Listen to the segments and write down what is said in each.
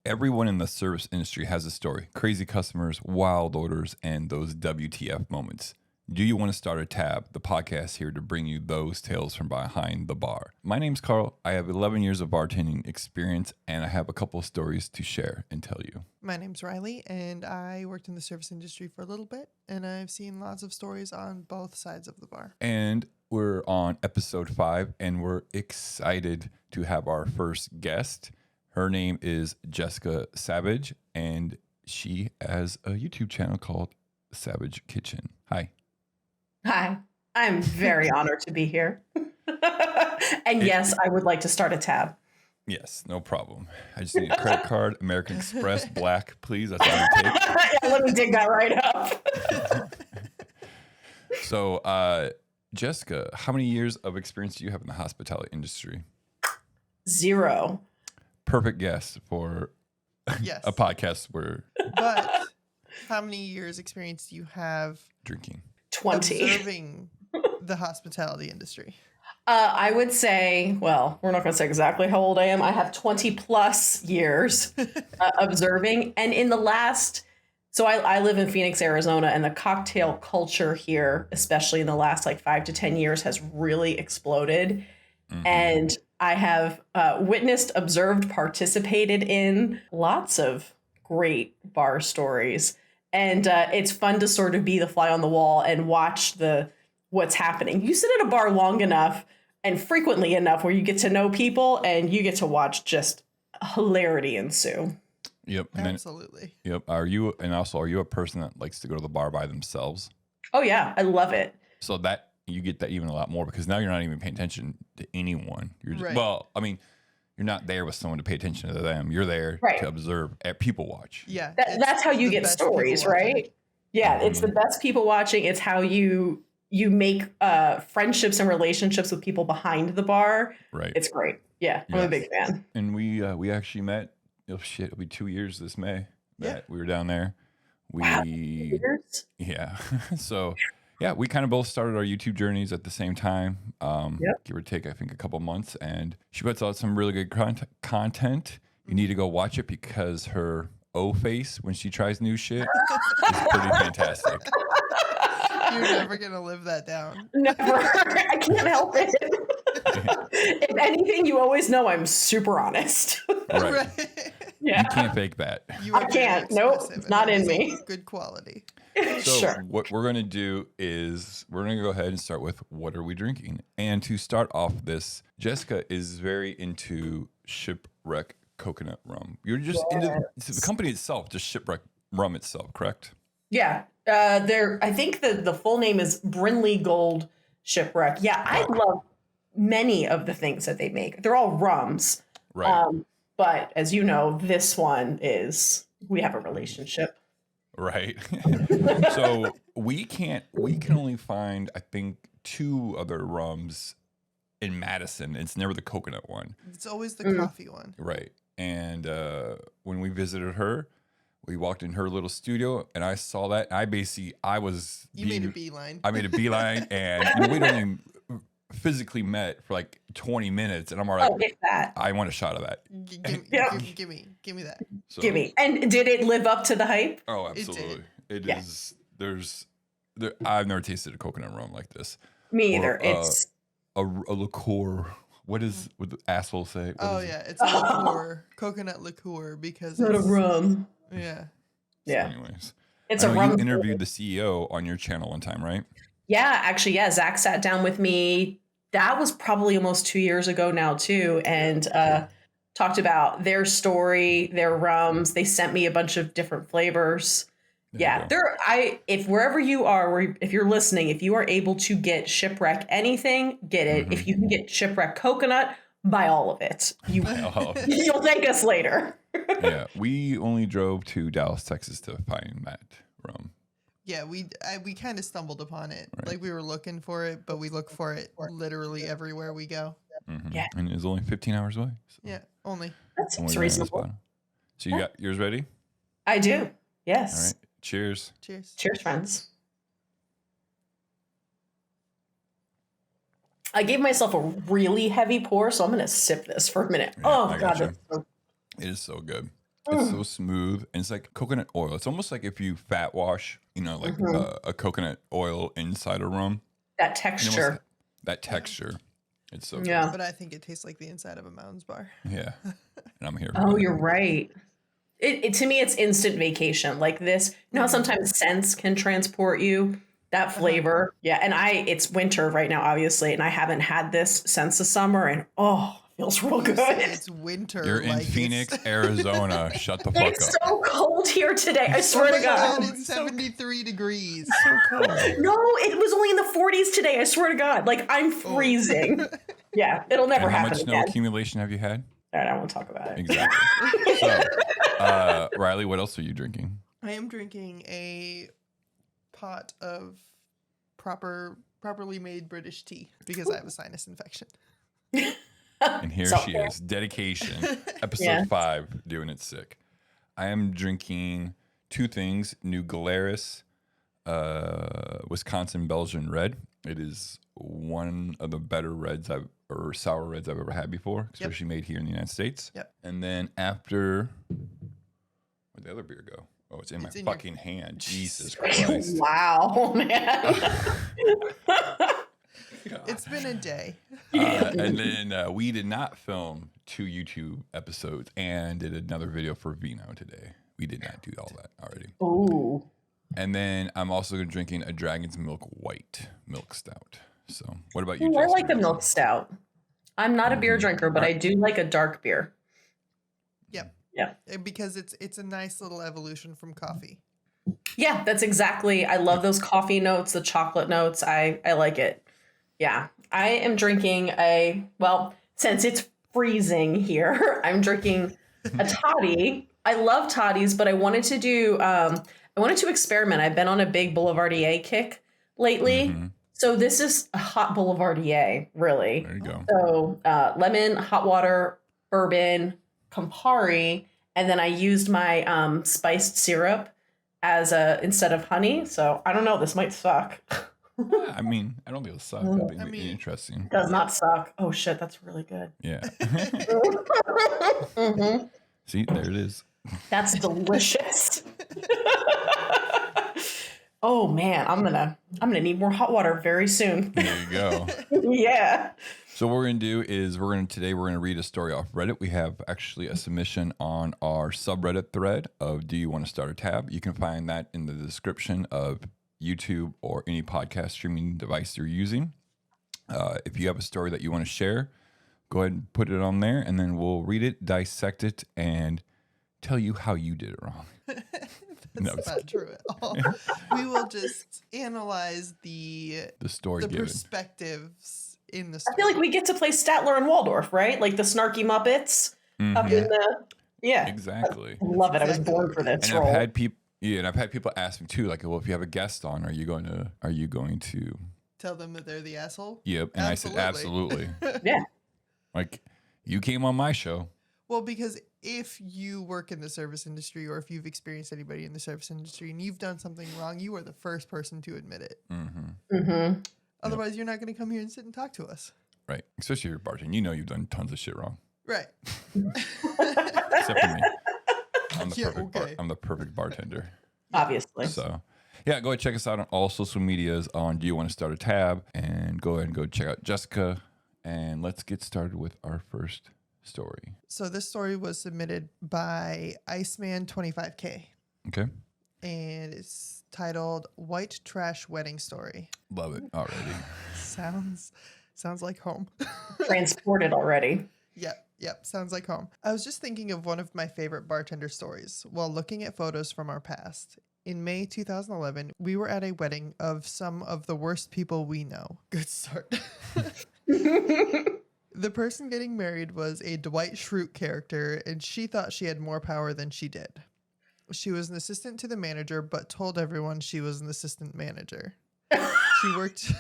Everyone in the service industry has a story. Crazy customers, wild orders, and those WTF moments. Do you want to start a tab? The podcast here to bring you those tales from behind the bar. My name's Carl. I have 11 years of bartending experience, and I have a couple of stories to share and tell you. My name's Riley, and I worked in the service industry for a little bit, and I've seen lots of stories on both sides of the bar. And we're on episode 5, and we're excited to have our first guest. Her name is Jessica Savidge, and she has a YouTube channel called Savidge Kitchen. Hi. Hi, I'm very honored to be here. And yes, I would like to start a tab. Yes, no problem. I just need a credit card, American Express, black, please. That's all you take. Yeah, let me dig that right up. So, Jessica, how many years of experience do you have in the hospitality industry? 0. Perfect guess for Yes. a podcast where But how many years experience do you have drinking. 20. observing the hospitality industry? I would say, well, we're not going to say exactly how old I am. I have 20 plus years observing. And in the last, so I live in Phoenix, Arizona, and the cocktail culture here, especially in the last like 5 to 10 years, has really exploded. Mm-hmm. And I have witnessed, observed, participated in lots of great bar stories. And it's fun to sort of be the fly on the wall and watch what's happening. You sit at a bar long enough and frequently enough where you get to know people and you get to watch just hilarity ensue. Yep. Absolutely. Yep. Are you a person that likes to go to the bar by themselves? Oh, yeah. I love it. So that you get that even a lot more because now you're not even paying attention to anyone. You're just, Right. Well, I mean, you're not there with someone to pay attention to them. You're there to observe at people watch. Yeah. That's how you get stories, right? Yeah. Mm-hmm. It's the best people watching. It's how you make friendships and relationships with people behind the bar. Right. It's great. Yeah. I'm a big fan. And we actually met. Oh shit! It'll be 2 years this May that we were down there. Wow, 2 years? Yeah. So yeah, we kind of both started our YouTube journeys at the same time. Give or take, I think a couple months. And she puts out some really good content. You need to go watch it because her O face when she tries new shit is pretty fantastic. You're never gonna live that down. Never. I can't help it. If anything, you always know I'm super honest. Right. Yeah. You can't fake that. I can't. Nope. It's not in me. Good quality. So sure. What we're going to do is we're going to go ahead and start with what are we drinking? And to start off this, Jessica is very into Shipwreck coconut rum. You're just into the company itself, just Shipwreck rum itself, correct? Yeah. I think the full name is Brinley Gold Shipwreck. Yeah, I love many of the things that they make. They're all rums. Right. But as you know, this one we have a relationship. Right. So we can only find, I think, 2 other rums in Madison. It's never the coconut one. It's always the coffee one. Right. And when we visited her, we walked in her little studio and I saw that. You made a beeline. I made a beeline and we'd only physically met for like 20 minutes and I'm already I want a shot of that. Give me that. So, give me. And did it live up to the hype? Oh, absolutely. It is. I've never tasted a coconut rum like this. Me either. It's a liqueur. What would the asshole say? It's a liqueur, coconut liqueur because not a rum. Yeah. So anyways, it's a rum. You interviewed the CEO on your channel one time, right? Yeah, actually, yeah. Zach sat down with me. That was probably almost 2 years ago now too, and talked about their story, their rums. They sent me a bunch of different flavors. If wherever you are, or if you're listening, if you are able to get Shipwreck anything, get it. Mm-hmm. If you can get Shipwreck coconut, buy all of it. You'll thank us later. Yeah, we only drove to Dallas, Texas to find that rum. Yeah, we kind of stumbled upon it. Right. Like we were looking for it, but we look for it literally everywhere we go. Mm-hmm. Yeah, and it's only 15 hours away. So. Yeah, only. That's reasonable. So you got yours ready? I do. Yes. All right. Cheers. Cheers. Cheers, friends. I gave myself a really heavy pour, so I'm going to sip this for a minute. Yeah, oh, God. It is so good. It's so smooth, and it's like coconut oil. It's almost like if you fat wash, like a coconut oil inside a rum. That And almost texture. that texture. It's so good. Yeah. But I think it tastes like the inside of a Mounds bar. Yeah. And I'm here. Oh, for it. you're right. It to me, it's instant vacation. Like this, how sometimes scents can transport you. That flavor, yeah. And it's winter right now, obviously, and I haven't had this since the summer, and it feels real good. It's winter. You're in like Phoenix, Arizona. Shut the fuck It's up. so cold here today. I Oh swear my to God. God, it's 73 degrees. So cold. No, it was only in the 40s today. I swear to God. Like I'm freezing. Yeah, it'll never And how happen much snow again. accumulation have you had? All right, I won't talk about it. Exactly. So, Riley, what else are you drinking? I am drinking a pot of properly made British tea because I have a sinus infection. And here she Self-care. is. Dedication. Episode Yeah. 5, doing it sick. I am drinking 2 things. New Glarus Wisconsin Belgian Red. It is one of the better sour reds I've ever had before, especially made here in the United States. Yep. And then after, where'd the other beer go? Oh, it's in It's my in your- fucking hand. Jesus Christ. Wow, man. It's been a day. And then we did not film 2 YouTube episodes and did another video for Vino today. We did not do all that already. Ooh. And then I'm also drinking a Dragon's Milk White Milk Stout. So, what about you, Ooh, I Jessica? like the milk stout. I'm not a beer drinker, but I do like a dark beer. Yep. Yeah. Because it's a nice little evolution from coffee. Yeah, that's exactly. I love those coffee notes, the chocolate notes. I like it. Yeah. I am drinking since it's freezing here, I'm drinking a toddy. I love toddies, but I wanted to experiment. I've been on a big Boulevardier kick lately. Mhm. So this is a hot Boulevardier, really. There you go. So lemon, hot water, bourbon, Campari, and then I used my spiced syrup instead of honey. So I don't know. This might suck. I mean, I don't think it'll suck. It'll be interesting. Does not suck. Oh shit, that's really good. Yeah. hmm See, there it is. That's delicious. Oh man, I'm gonna need more hot water very soon. There you go. Yeah. So what we're gonna do is we're gonna read a story off Reddit. We have actually a submission on our subreddit thread of "Do you want to start a tab?" You can find that in the description of YouTube or any podcast streaming device you're using. If you have a story that you want to share, go ahead and put it on there, and then we'll read it, dissect it, and tell you how you did it wrong. That's not true at all. We will just analyze the story given. perspectives in the I story. feel like we get to play Statler and Waldorf, right? Like the snarky Muppets up in the Exactly. I love it. I was Exactly. born for this And role. I've had people ask me too, like, well, if you have a guest on, are you going to Tell them that they're the asshole. Yep. And I said, absolutely. Yeah. Like, you came on my show. Well, because if you work in the service industry or if you've experienced anybody in the service industry and you've done something wrong, you are the first person to admit it. Mm-hmm. Mm-hmm. Otherwise, you're not going to come here and sit and talk to us. Right. Especially if you're a bartender. You know you've done tons of shit wrong. Right. Except for me. Yeah, okay. I'm the perfect bartender. Obviously. So, yeah, go ahead and check us out on all social medias on Do You Want to Start a Tab? And go ahead and go check out Jessica. And let's get started with our first story. So this story was submitted by Iceman25K. Okay. And it's titled White Trash Wedding Story. Love it already. Sounds like home. Transported already. Yep, sounds like home. I was just thinking of one of my favorite bartender stories while looking at photos from our past. In May 2011, we were at a wedding of some of the worst people we know. Good start. The person getting married was a Dwight Schrute character, and she thought she had more power than she did. She was an assistant to the manager, but told everyone she was an assistant manager. She worked...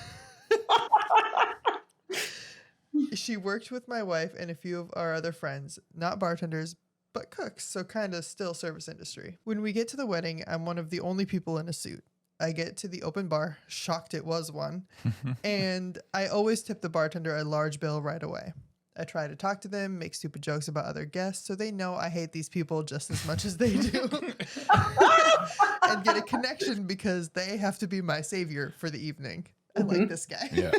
She worked with my wife and a few of our other friends, not bartenders, but cooks, so kind of still service industry. When we get to the wedding, I'm one of the only people in a suit. I get to the open bar, shocked it was one, and I always tip the bartender a large bill right away. I try to talk to them, make stupid jokes about other guests so they know I hate these people just as much as they do. And get a connection because they have to be my savior for the evening. I like this guy. Yeah.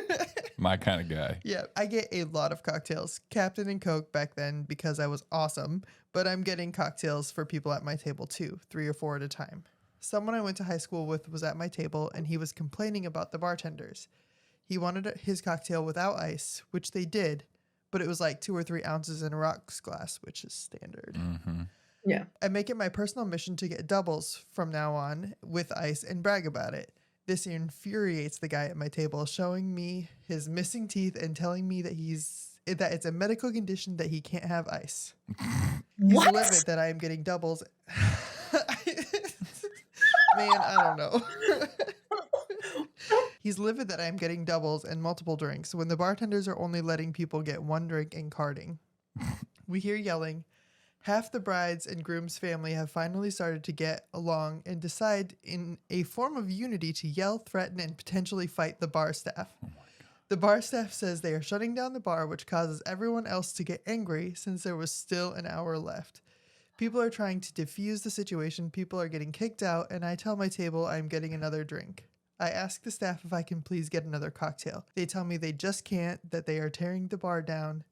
My kind of guy. Yeah, I get a lot of cocktails. Captain and Coke back then because I was awesome, but I'm getting cocktails for people at my table too, 3 or 4 at a time. Someone I went to high school with was at my table and he was complaining about the bartenders. He wanted his cocktail without ice, which they did, but it was like 2 or 3 ounces in a rocks glass, which is standard. Mm-hmm. Yeah. I make it my personal mission to get doubles from now on with ice and brag about it. This infuriates the guy at my table, showing me his missing teeth and telling me that it's a medical condition that he can't have ice. He's What? livid that I am getting doubles. Man, I don't know. He's livid that I am getting doubles and multiple drinks when the bartenders are only letting people get 1 drink and carding. We hear yelling. Half the bride's and groom's family have finally started to get along and decide in a form of unity to yell, threaten, and potentially fight the bar staff. Oh my God. The bar staff says they are shutting down the bar, which causes everyone else to get angry since there was still an hour left. People are trying to defuse the situation, people are getting kicked out, and I tell my table I'm getting another drink. I ask the staff if I can please get another cocktail. They tell me they just can't, that they are tearing the bar down,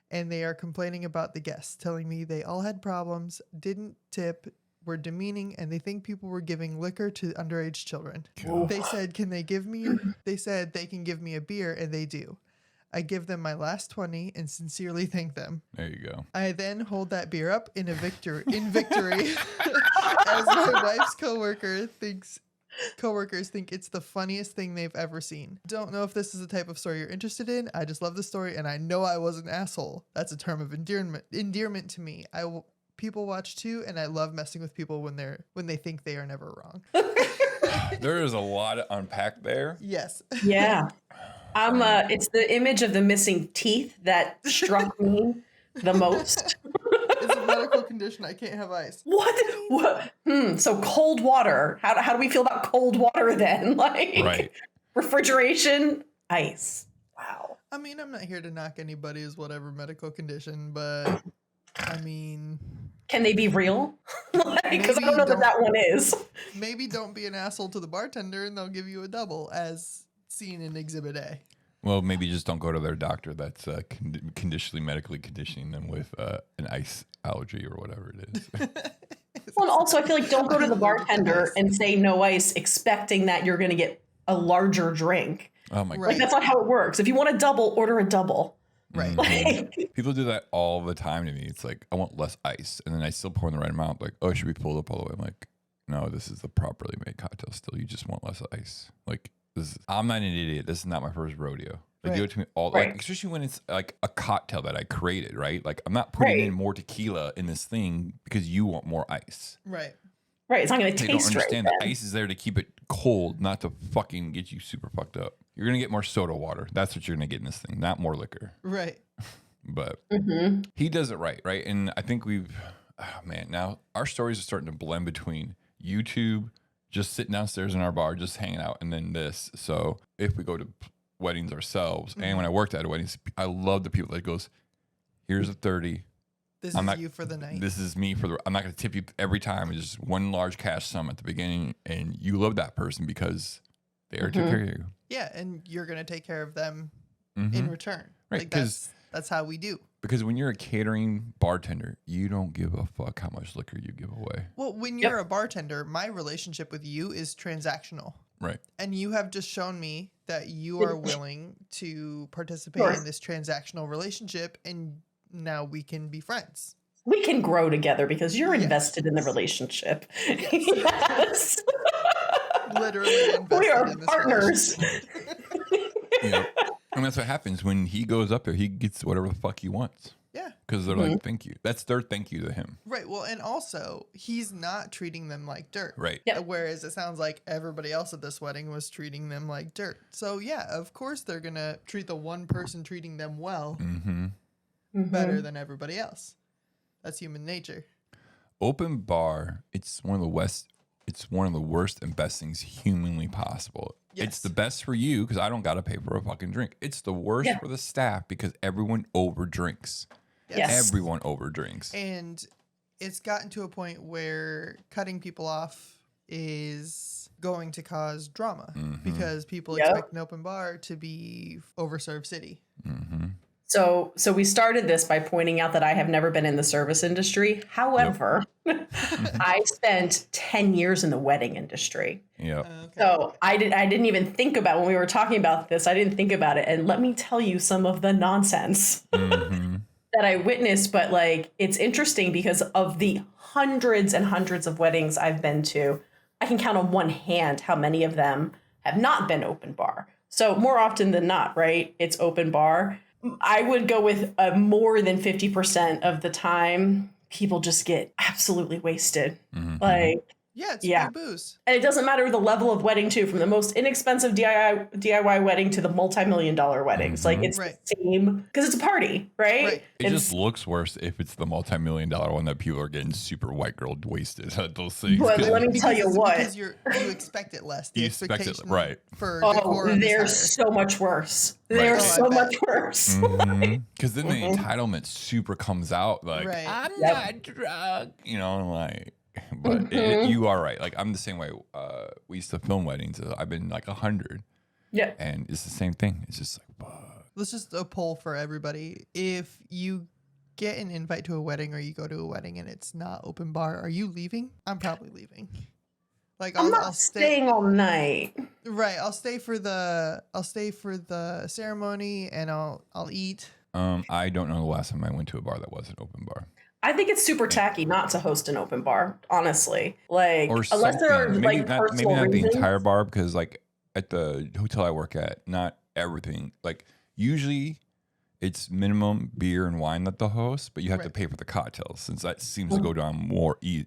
and they are complaining about the guests, telling me they all had problems, didn't tip, were demeaning, and they think people were giving liquor to underage children. God. They said, they said they can give me a beer, and they do. I give them my last 20 and sincerely thank them. There you go. I then hold that beer up in victory as my wife's coworkers think it's the funniest thing they've ever seen. Don't know if this is the type of story you're interested in. I just love the story and I know I was an asshole. That's a term of endearment to me. People watch too, and I love messing with people when they think they are never wrong. There is a lot to unpack there. Yes. Yeah. It's the image of the missing teeth that struck me the most. It's a medical condition. I can't have ice. What? So cold water. How do we feel about cold water then? Like Right. refrigeration, ice. Wow. I mean, I'm not here to knock anybody's whatever medical condition, but I mean, Can they be real? Because I don't know Maybe that one is. maybe don't be an asshole to the bartender and they'll give you a double as seen in Exhibit A. Well, maybe just don't go to their doctor that's medically conditioning them with an ice allergy or whatever it is. Well, and also I feel like don't go to the bartender and say no ice expecting that you're going to get a larger drink. Oh my Right. God. Like that's not how it works. If you want a double, order a double. Right. Like, People do that all the time to me. It's like, I want less ice. And then I still pour in the right amount. Like, oh, it should be pulled up all the way. I'm like, no, this is the properly made cocktail still. You just want less ice. Like, I'm not an idiot. This is not my first rodeo. They do it to me all, Right. like, especially when it's like a cocktail that I created, right? Like, I'm not putting Right. in more tequila in this thing because you want more ice. Right. right, it's not going to They don't taste right. understand then. that ice is there to keep it cold, not to fucking get you super fucked up. You're gonna get more soda water. That's what you're gonna get in this thing, not more liquor. Right. But Mm-hmm. he does it right? And I think now our stories are starting to blend between YouTube, just sitting downstairs in our bar, just hanging out, and then this. So if we go to weddings ourselves, and when I worked at weddings, I love the people that goes, here's a 30. This I'm is not- you for the night. This is me I'm not going to tip you every time. It's just one large cash sum at the beginning, and you love that person because they are took care of you. Yeah, and you're gonna take care of them Mhm. in return. Right, Like that's how we do. Because when you're a catering bartender, you don't give a fuck how much liquor you give away. Well, when you're a bartender, my relationship with you is transactional. Right. And you have just shown me that you are willing to participate Sure. in this transactional relationship, and now we can be friends. We can grow together because you're Yes. invested in the relationship. Yes. Literally invested We are in this partners. relationship. Yeah. And that's what happens when he goes up there. He gets whatever the fuck he wants Yeah. because they're like, thank you. That's their thank you to him. Right. Well, and also he's not treating them like dirt. Right. Yeah. Whereas it sounds like everybody else at this wedding was treating them like dirt. So yeah, of course they're gonna treat the one person treating them well Mm-hmm. better than everybody else. That's human nature. Open bar. It's one of the worst and best things humanly possible. It's the best for you because I don't got to pay for a fucking drink. It's the worst Yeah. for the staff because everyone overdrinks. Yes. Everyone overdrinks. And it's gotten to a point where cutting people off is going to cause drama because people expect an open bar to be overserved city. So we started this by pointing out that I have never been in the service industry. However, I spent 10 years in the wedding industry. Yep. Okay. So I didn't even think about when we were talking about this. I didn't think about it. And let me tell you some of the nonsense that I witnessed. But like, it's interesting because of the hundreds and hundreds of weddings I've been to, I can count on one hand how many of them have not been open bar. So more often than not, right? It's open bar. I would go with more than 50% of the time, people just get absolutely wasted. Like, Yeah, it's free booze. and it doesn't matter the level of wedding too, from the most inexpensive DIY wedding to the multi-million-dollar weddings. Like it's the same because it's a party, right? It just looks worse if it's the multi-million-dollar one that people are getting super white girl wasted at those things. But let me tell you what. Because you expect it less. The You expect it, expectation right. for Oh, decorum they're is so much worse. Right. They're Oh, I so bet. much worse. Because then the entitlement super comes out like, Right. I'm not drunk, you know, like, but you are right. Like, I'm the same way. We used to film weddings. I've been like 100. Yeah. And it's the same thing. It's just like, fuck. Let's just a poll for everybody. If you get an invite to a wedding or you go to a wedding and it's not open bar, are you leaving? I'm probably leaving. Like I'm not I'll stay. staying all night. Right, I'll stay for the ceremony and I'll eat. I don't know the last time I went to a bar that wasn't open bar. I think it's super tacky not to host an open bar, honestly. Like, Or unless there are something. like personal maybe not reasons. the entire bar because like at the hotel I work at, not everything. Like usually it's minimum beer and wine that they'll host, but you have to pay for the cocktails since that seems to go down more easy.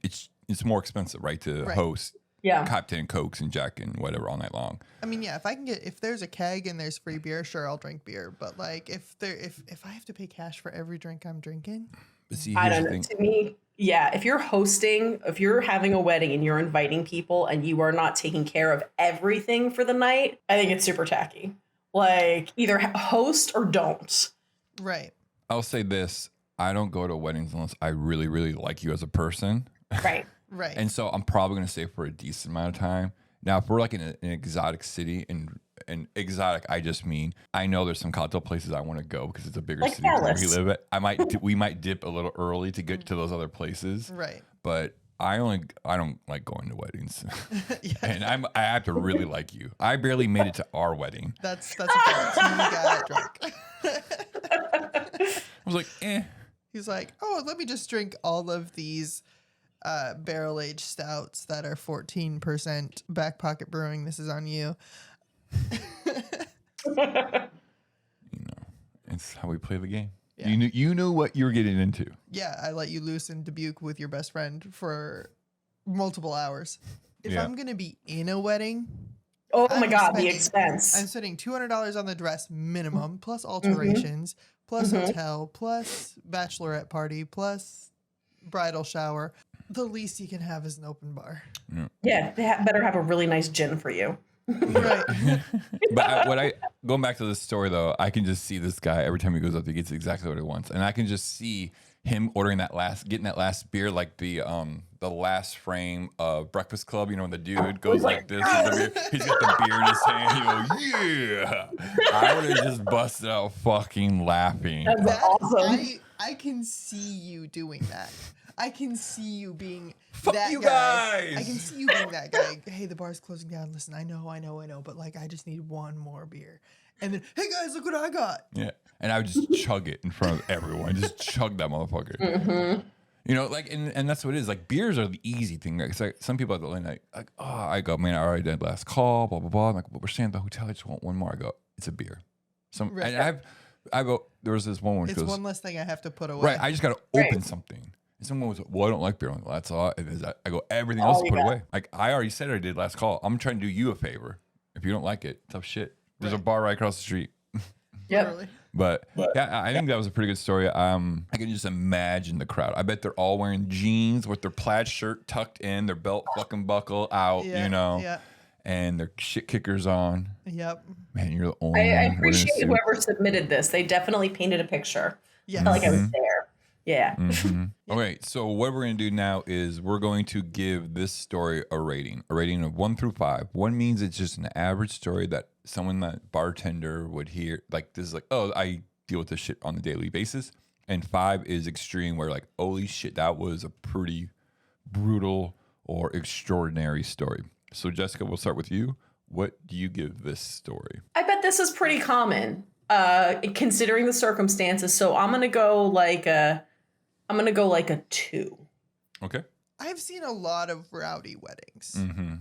It's more expensive, right, to host cocktail and cokes and Jack and whatever all night long. I mean, yeah, if there's a keg and there's free beer, sure, I'll drink beer. But like if I have to pay cash for every drink I'm drinking, But see, I here's don't the know. thing. To me, yeah, if you're having a wedding and you're inviting people and you are not taking care of everything for the night, I think it's super tacky. Like, either host or don't. right? I'll say this. I don't go to weddings unless I really, really like you as a person. Right. Right. And so I'm probably going to stay for a decent amount of time. Now, if we're like in an exotic city, and exotic, I just mean I know there's some cocktail places I want to go because it's a bigger Like city than where we Dallas. live at. We might dip a little early to get to those other places. Right. But I don't like going to weddings, Yeah. and I have to really like you. I barely made it to our wedding. That's a fact. He got drunk. I was like, eh. He's like, oh, let me just drink all of these barrel-aged stouts that are 14% Back Pocket Brewing. This is on you. You know, it's how we play the game. Yeah. You knew what you were getting into. Yeah, I let you loose in Dubuque with your best friend for multiple hours. If Yeah. I'm going to be in a wedding, Oh I'm my God, the spending- expense. I'm spending $200 on the dress minimum, plus alterations, plus hotel, plus bachelorette party, plus bridal shower. The least you can have is an open bar. Yeah, they better have a really nice gin for you. Right. But going back to this story though, I can just see this guy every time he goes up, he gets exactly what he wants, and I can just see him getting that last beer, like the last frame of Breakfast Club. You know, when the dude goes like this, with the beer, he's got the beer in his hand. He goes, yeah. I would have just busted out fucking laughing. That's awesome. I can see you doing that. I can see you being Fuck that you guy. guys. I can see you being that guy. Hey, the bar's closing down. Listen, I know, but like, I just need one more beer. And then, hey guys, look what I got. Yeah, and I would just chug it in front of everyone. Just chug that motherfucker. You know, like, and that's what it is. Like, beers are the easy thing. Like, it's like some people at the late night, like, oh, I go, man, I already did last call, blah blah blah. I'm like, well, we're staying at the hotel. I just want one more. I go, it's a beer. Right. And I go, there was this one where she It's goes, one less thing I have to put away. right, I just got to open something. And someone was like, well, I don't like beer. I'm like, well, that's all. I go, everything else is put away. Like, I already said I did last call. I'm trying to do you a favor. If you don't like it, tough shit. There's a bar right across the street. Yep. Literally. But yeah, I think that was a pretty good story. I can just imagine the crowd. I bet they're all wearing jeans with their plaid shirt tucked in, their belt fucking buckle out, Yeah, you know. yeah. and their shit kickers on. Yep. Man, you're the only I one wearing a appreciate suit. whoever submitted this. They definitely painted a picture. Yes. I felt like I was there. Yeah. Okay, so what we're going to do now is we're going to give this story a rating of 1 through 5. 1 means it's just an average story that someone, that bartender would hear. Like, this is like, oh, I deal with this shit on a daily basis. And 5 is extreme, where like, holy shit, that was a pretty brutal or extraordinary story. So Jessica, we'll start with you. What do you give this story? I bet this is pretty common, considering the circumstances. So I'm gonna go like a 2. Okay. I've seen a lot of rowdy weddings. Mm-hmm.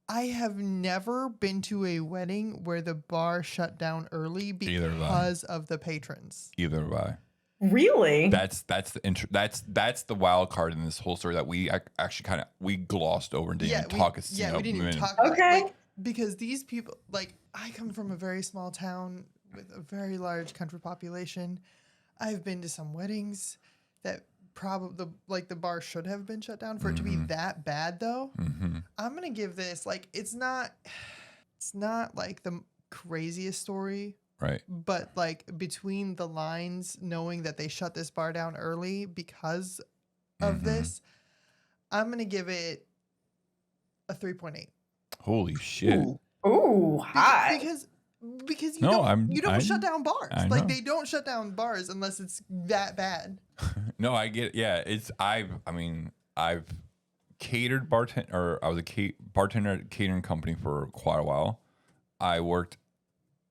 I have never been to a wedding where the bar shut down early Either have I. because of the patrons. Either have I. Really? That's the wild card in this whole story that we actually we glossed over and didn't even talk. we didn't even talk about Okay. it. Like, because these people, like, I come from a very small town with a very large country population. I've been to some weddings that probably the bar should have been shut down. For it to be that bad, though, I'm gonna give this, like, it's not like the craziest story, Right. but like between the lines, knowing that they shut this bar down early because of this, I'm gonna give it a 3.8. Holy shit. Ooh, high. Because you No, don't shut down bars. I Like, know. they don't shut down bars unless it's that bad. No, I get it. Yeah, I've catered I was a bartender at a catering company for quite a while.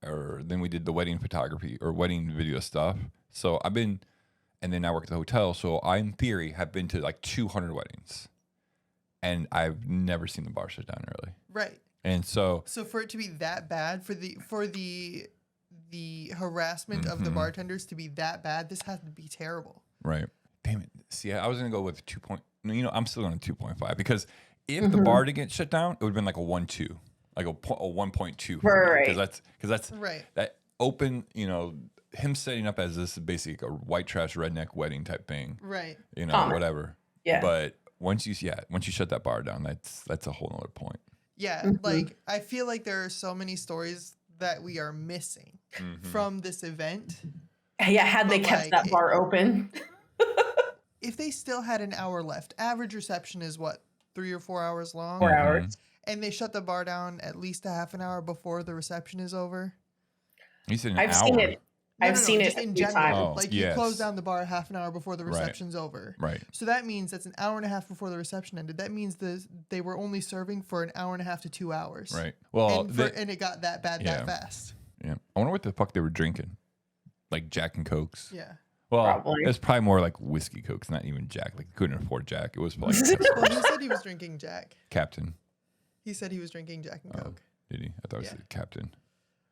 Then we did the wedding photography or wedding video stuff. So and then I worked at the hotel. So I, in theory, have been to like 200 weddings, and I've never seen the bar shut down early. Right. And so for it to be that bad, for the harassment of the bartenders to be that bad, this has to be terrible. right. Damn it. See, I was gonna go with 2. No, I'm still going to 2.5 because if the bar didn't get shut down, it would have been like a 1.2, like a 1.2. Right. Because that's Right. that open. Him setting up as this is basically a white trash redneck wedding type thing. Right. Whatever. Yeah. But once you shut that bar down, that's a whole nother point. Yeah. Like, I feel like there are so many stories that we are missing from this event. Yeah, had they But, kept like, that bar open. If they still had an hour left, average reception is what, 3 or 4 hours long? 4 hours. And they shut the bar down at least a half an hour before the reception is over. You said an I've hour. seen it. I've No, seen just it in a few general. times. Oh, Like, yes. you close down the bar half an hour before the reception's over. Right. So that means that's an hour and a half before the reception ended. That means they were only serving for an hour and a half to 2 hours. Right. Well, And it got that bad that fast. yeah. I wonder what the fuck they were drinking. Like Jack and Cokes. Yeah. Well, Probably. it's probably more like whiskey Cokes, not even Jack. Like, couldn't afford Jack. It was like Well, he said he was drinking Jack. Captain. He said he was drinking Jack and Coke. Did he? I thought it was Captain.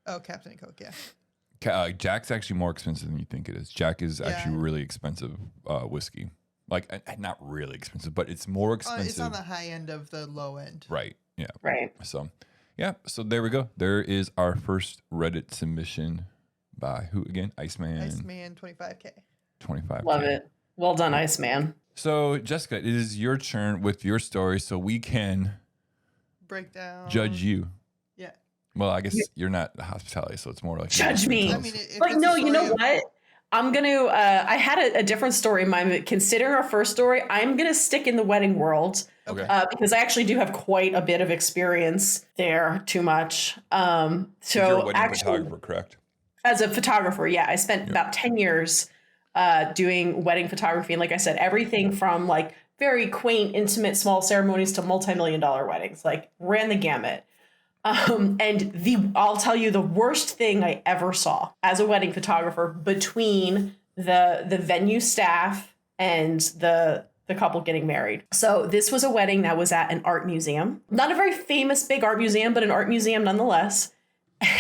Oh, Captain and Coke, yeah. Jack's actually more expensive than you think it is. Jack is actually really expensive whiskey. Like, not really expensive, but it's more expensive. It's on the high end of the low end. Right. Yeah. Right. So, yeah. So there we go. There is our first Reddit submission by who again? Iceman. Iceman 25K. 25. Love it. Well done, Iceman. So, Jessica, it is your turn with your story so we can Breakdown. judge you. Yeah. Well, I guess you're not the hospitality, so it's more like Judge me. I mean, if But it's no, a you know story of- what? I'm going to, I had a different story in mind, but considering our first story, I'm going to stick in the wedding world. Okay. Because I actually do have quite a bit of experience there, too much. You're a So wedding actually, photographer, correct? as a photographer, yeah, I spent about 10 years doing wedding photography. And like I said, everything from like very quaint, intimate, small ceremonies to multi-million-dollar weddings, like ran the gamut. And I'll tell you the worst thing I ever saw as a wedding photographer between the venue staff and the couple getting married. So this was a wedding that was at an art museum, not a very famous big art museum, but an art museum nonetheless.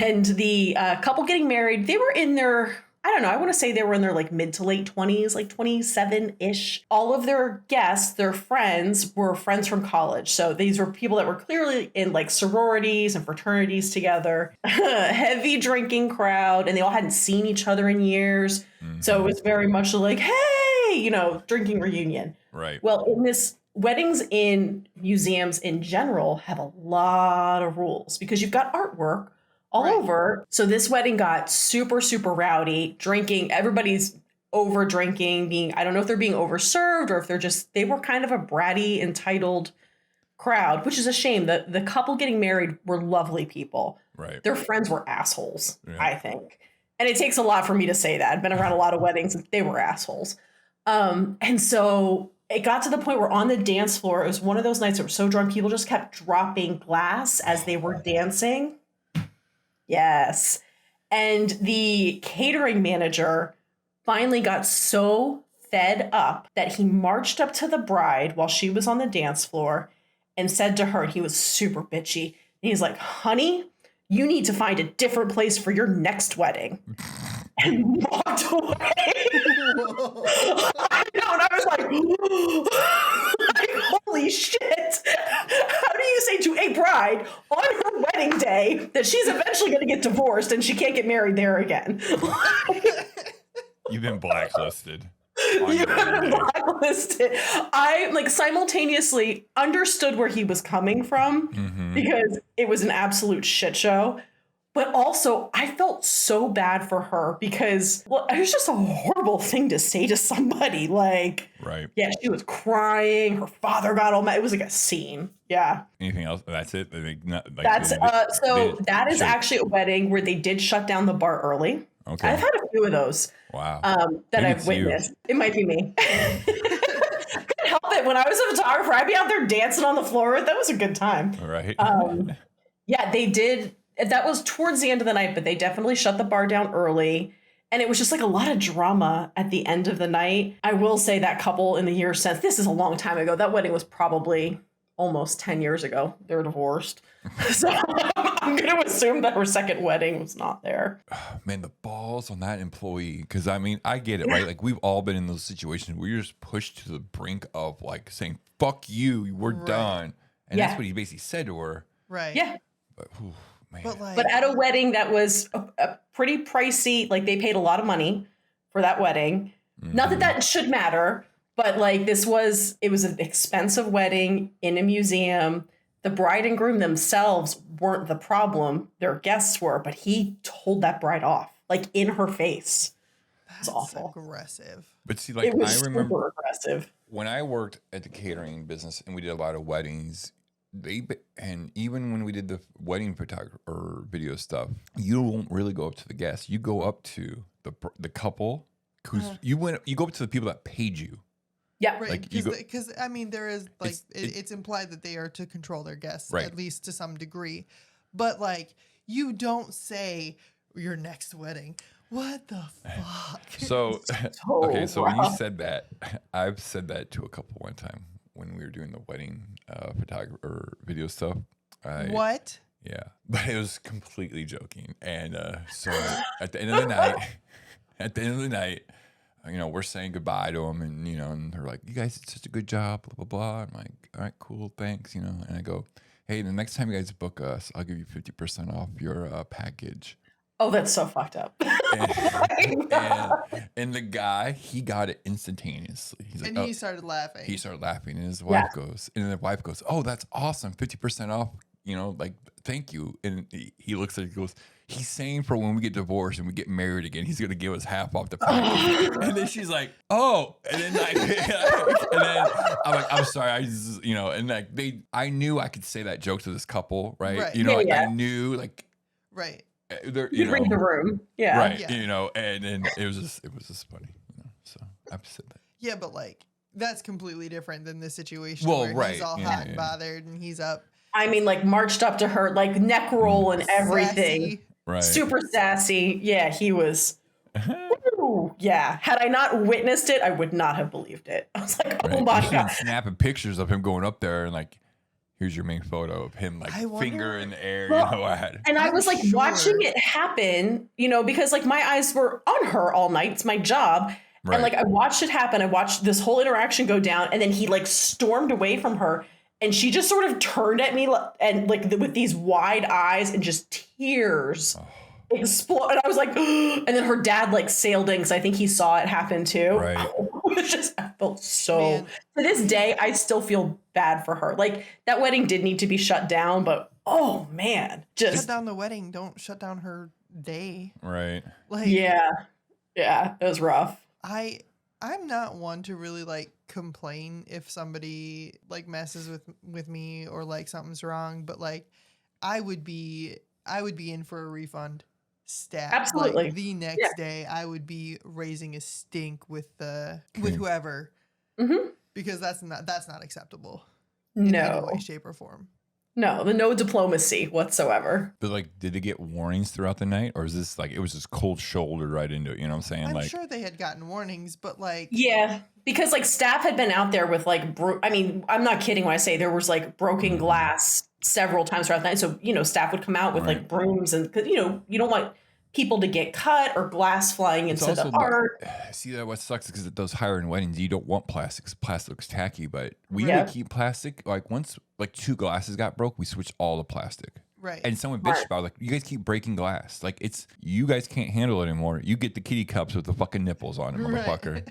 And the couple getting married, they were in their, I don't know, I want to say they were in their like mid to late 20s, like 27-ish. All of their guests, their friends, were friends from college. So these were people that were clearly in like sororities and fraternities together. Heavy drinking crowd, and they all hadn't seen each other in years. So it was very much like, hey, drinking reunion. Right. Well, in this weddings in museums in general have a lot of rules because you've got artwork all over. So this wedding got super, super rowdy, drinking. Everybody's over drinking, I don't know if they're being overserved or if they were kind of a bratty, entitled crowd, which is a shame. The couple getting married were lovely people. Right. Their friends were assholes, I think. And it takes a lot for me to say that. I've been around a lot of weddings and they were assholes. And so it got to the point where on the dance floor, it was one of those nights that were so drunk, people just kept dropping glass as they were dancing. Yes. And the catering manager finally got so fed up that he marched up to the bride while she was on the dance floor and said to her, he was super bitchy. And he's like, honey, you need to find a different place for your next wedding. And walked away. I know, and I was like, holy shit. How do you say to a bride on her wedding day that she's eventually going to get divorced and she can't get married there again? You've been blacklisted. You've been blacklisted. I simultaneously understood where he was coming from because it was an absolute shit show. But also, I felt so bad for her because it was just a horrible thing to say to somebody. Yeah, she was crying. Her father got all mad. It was like a scene. Yeah. Anything else? That's it? That is actually a wedding where they did shut down the bar early. Okay. I've had a few of those. Wow. That I've witnessed. It might be me. Couldn't help it. When I was a photographer, I'd be out there dancing on the floor. That was a good time. Right. Yeah, they did. That was towards the end of the night, but they definitely shut the bar down early. And it was just a lot of drama at the end of the night. I will say that couple in the years since, this is a long time ago. That wedding was probably almost 10 years ago. They're divorced. So I'm going to assume that her second wedding was not there. Man, the balls on that employee. Because, I get it, right? We've all been in those situations where you're just pushed to the brink of, saying, fuck you, we're done. And that's what he basically said to her. Right. Yeah. But, man. But at a wedding that was a pretty pricey, they paid a lot of money for that wedding. Not that should matter, but it was an expensive wedding in a museum. The bride and groom themselves weren't the problem. Their guests were, but he told that bride off, in her face. That's awful. Aggressive. But see, it was I remember super aggressive. When I worked at the catering business and we did a lot of weddings, and even when we did the wedding photography or video stuff, you won't really go up to the guests. You go up to the couple who's you go up to the people that paid you. Yeah, right. Because there is it's implied that they are to control their guests at least to some degree, but you don't say your next wedding. What the fuck? So okay, so when you said that, I've said that to a couple one time when we were doing the wedding photography or video stuff. What? Yeah, but it was completely joking. And so at the end of the night, we're saying goodbye to them, and they're like, "You guys did such a good job," blah blah blah. I'm like, "All right, cool, thanks," And I go, "Hey, the next time you guys book us, I'll give you 50% off your package." Oh, that's so fucked up. And the guy, he got it instantaneously. He's like, he started laughing. He started laughing, and his wife goes, "Oh, that's awesome, 50% off. Thank you." And he looks at it, he goes, "He's saying for when we get divorced and we get married again, he's gonna give us half off the package." And then she's like, "Oh," and then and then I'm like, "I'm sorry, I just, I knew I could say that joke to this couple, right? I knew right. You read the room, yeah, right, and then it was just funny, So I've said that. Yeah, but that's completely different than the situation where he's all hot and bothered and he's up. Marched up to her, neck roll and everything, sassy. Right? Super sassy. Yeah, he was. Ooh, yeah. Had I not witnessed it, I would not have believed it. I was like, oh my god, snapping pictures of him going up there and here's your main photo of him finger in the air. And I was watching it happen, because my eyes were on her all night. It's my job. Right. And I watched it happen. I watched this whole interaction go down, and then he stormed away from her, and she just sort of turned at me and with these wide eyes and just tears explode. And I was like, and then her dad sailed in because I think he saw it happen too. Right. was just, I felt so, Man. to this day, I still feel bad for her. Like, that wedding did need to be shut down, but oh man, Shut just, down the wedding. Don't shut down her day. Right. Like, yeah, it was rough. I'm not one to really like complain if somebody like messes with me or like something's wrong, but like I would be in for a refund stat. Absolutely. Like the next day I would be raising a stink with whoever Mm-hmm. because that's not acceptable in any way, No, shape, or form. no diplomacy whatsoever. But like, did they get warnings throughout the night, or is this like it was just cold shouldered right into it? You know what I'm saying? I'm like, sure they had gotten warnings, but like Yeah, because like staff had been out there with like, I mean, I'm not kidding when I say there was like broken glass several times throughout the night. So, staff would come out with like brooms and, because, you don't want people to get cut or glass flying it's into also the art. see that what sucks is because those higher end weddings, you don't want plastics. Plastic looks tacky, but we Yeah. would keep plastic. Like once like 2 glasses got broke, we switched all the plastic. right. And someone bitched about it, like, you guys keep breaking glass. Like, you guys can't handle it anymore. You get the kitty cups with the fucking nipples on it, motherfucker.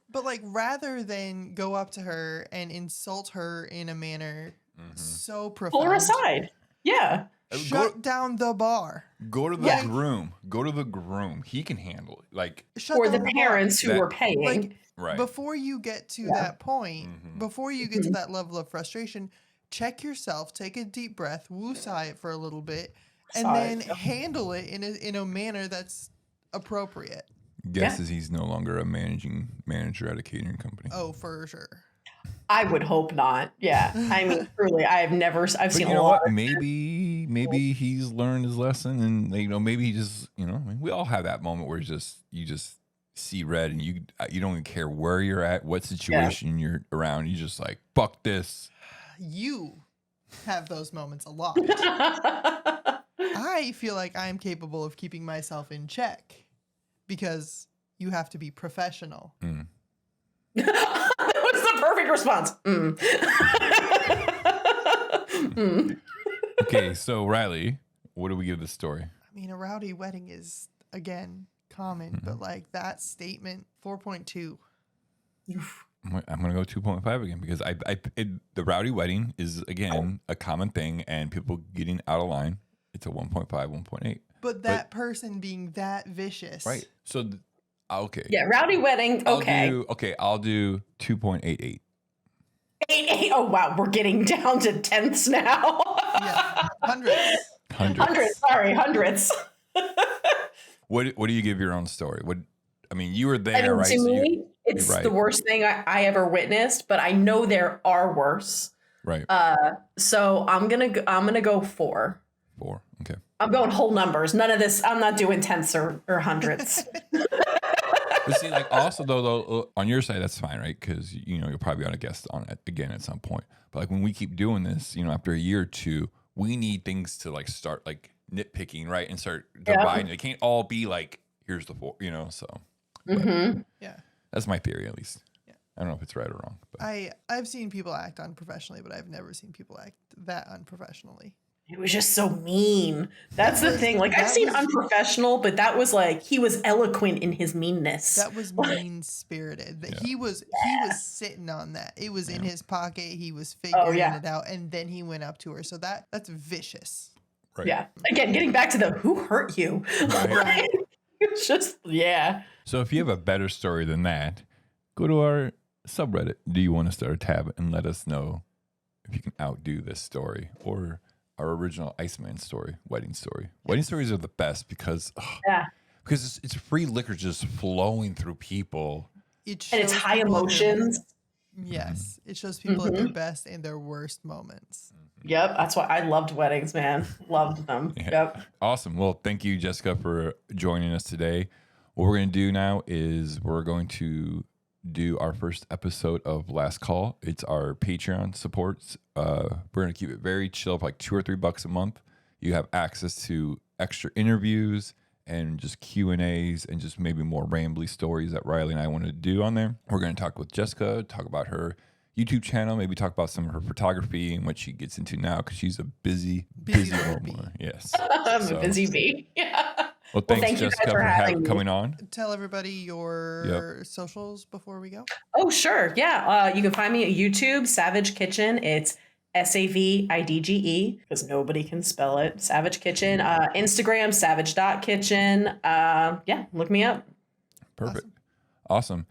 But like rather than go up to her and insult her in a manner so profound, Pull her aside. Yeah. shut down the bar. Go to the Yeah. groom. Go to the groom. He can handle it. Like, Shut Or down the bar. parents who That- were paying. Like right. before you get to Yeah. that point, before you get to that level of frustration, check yourself, take a deep breath, woosah it for a little bit, and Sigh, then yeah. handle it in a manner that's appropriate. Guesses he's no longer a managing manager at a catering company. Oh, for sure. I would hope not. Yeah. I mean, truly, I've But seen you a know lot. what? Maybe he's learned his lesson, and maybe he just I mean, we all have that moment where you just see red, and you don't even care where you're at, what situation you're around. You just like, fuck this. You have those moments a lot. I feel like I'm capable of keeping myself in check because you have to be professional. That was the perfect response. Okay, so Riley, what do we give this story? I mean, a rowdy wedding is, again, common, but like that statement, 4.2. I'm gonna go 2.5 again because the rowdy wedding is again a common thing, and people getting out of line. It's a 1.5, 1.8. But that person being that vicious. Right. So okay. Yeah, rowdy wedding. Okay. I'll do 2.88. 8. Oh wow, we're getting down to tenths now. Yeah. Hundreds. Hundreds. What do you give your own story? You were there, I mean, right? to So me, it's right. the worst thing I ever witnessed, but I know there are worse. Right. So I'm gonna go 4. 4. Okay. I'm going whole numbers. None of this. I'm not doing tenths or hundreds. But see, like also though on your side, that's fine, right? Because you'll probably on a guest on it again at some point. But like when we keep doing this, after a year or two, we need things to like start like nitpicking, right, and start dividing. It can't all be like here's the 4, So Yeah. that's my theory, at least. Yeah. I don't know if it's right or wrong. But. I've seen people act unprofessionally, but I've never seen people act that unprofessionally. It was just so mean. That's the thing. Like, I've seen unprofessional, but that was like, he was eloquent in his meanness. That was mean spirited. That he was sitting on that. It was in his pocket. He was figuring it out, and then he went up to her. So that's vicious. Right. Yeah. Again, getting back to the who hurt you. Right. It's just So if you have a better story than that, go to our subreddit. Do you want to start a tab and let us know if you can outdo this story or our original Iceman story, wedding story. Wedding stories are the best because it's free liquor just flowing through people. And it's high emotions. Yes. It shows people at their best and their worst moments. Yep. That's why I loved weddings, man. Loved them. Yeah. Yep. Awesome. Well, thank you, Jessica, for joining us today. What we're going to do now is we're going to do our first episode of Last Call. It's our Patreon supports. We're going to keep it very chill, for like $2 or $3 a month. You have access to extra interviews and just Q&As and just maybe more rambly stories that Riley and I want to do on there. We're going to talk with Jessica, talk about her YouTube channel, maybe talk about some of her photography and what she gets into now because she's a busy Busy woman. Yes. I'm a busy bee. Yeah. Well, thanks, thank you guys Jessica, for for having me. coming on. Tell everybody your socials before we go. Oh, sure. Yeah. You can find me at YouTube, Savidge Kitchen. It's Savidge, because nobody can spell it. Savidge Kitchen. Instagram, savage.kitchen. Yeah, look me up. Perfect. Awesome.